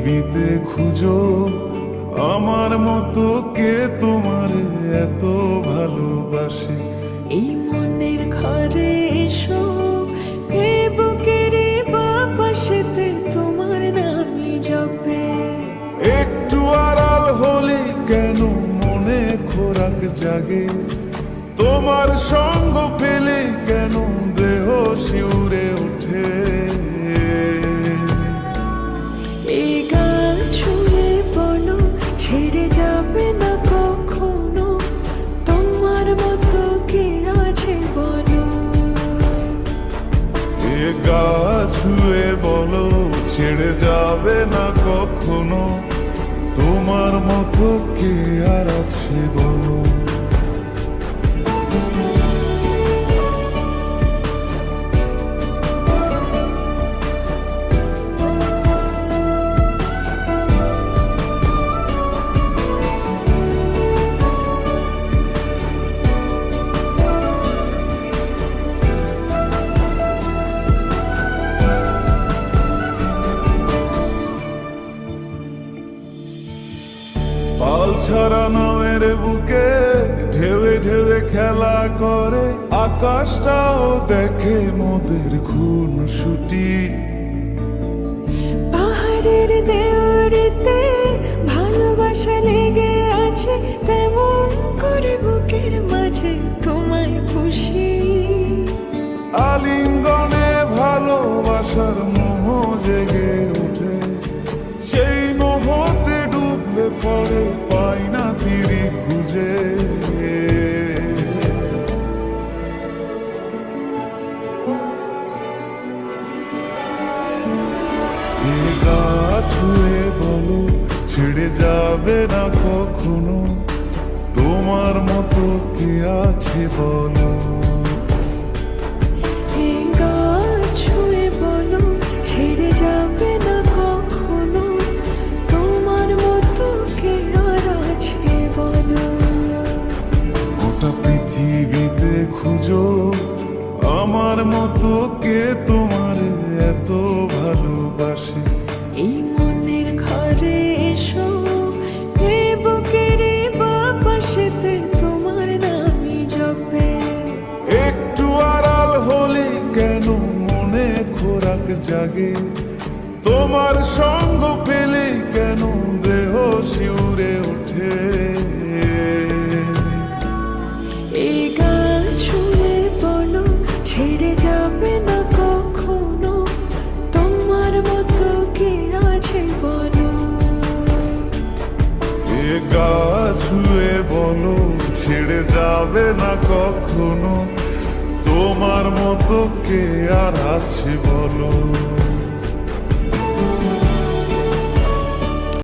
পৃথিবীতে খুঁজো আমার মতো কে তোমার এত ভালোবাসে। এই মনের ঘরে এসো, এই বুকের বাপাশেতে তোমার নামই জপে। একটু আড়াল হলে কেন মনে খোরাক জাগে, তোমার সঙ্গ পেলে কেন দেহ শিউরে ওঠে। এই গান ছুঁয়ে বলো ছেড়ে যাবে না কখনো, তোমার মতো কে আছে বলো। এ গা ছুঁয়ে বলো ছেড়ে যাবে না কখনো, তোমার মতো কে আর আছে বলো। পাল ছাড়া নামের বুকে ঢেউে ঢেউে খেলা করে, আকাশটাও দেখে মোদের খুন ছুটি। পাহাড়ের দেওয়ারিতে ভালোবাসা লেগে আছে, তেমন করে বুকের মাঝে তোমায় পুষি। আলিঙ্গনে ভালোবাসার মোহ জেগে ওঠে, সেই মোহতে ডুবলে পরে পাই না তীরে খুঁজে। এ গা ছুঁয়ে বলো ছেড়ে যাবে না কখনো, তোমার মতো কে আছে বলো। এই গান ছুঁয়ে বলো ছেড়ে যাবে না কখনো, তোমার মতো কে আর আছে বলো। গোটা পৃথিবীতে খুঁজো আমার মতো কে তোমার এত ভালোবাসে। এই মনের ঘরে এসো, এই বুকের বাপাশেতে তোমার নামই জপে। একটু আড়াল হলে কেন মনে খোরাক জাগে, তোমার সঙ্গ পেলে কেন দেহ শিউরে ওঠে। এই গান ছুঁয়ে বলো ছেড়ে যাবে না কখনো, তোমার মতো কে আছে বলো। এ গা ছুঁয়ে বলো ছেড়ে যাবে না কখনো, তোমার মতো কে আর আছে বলো।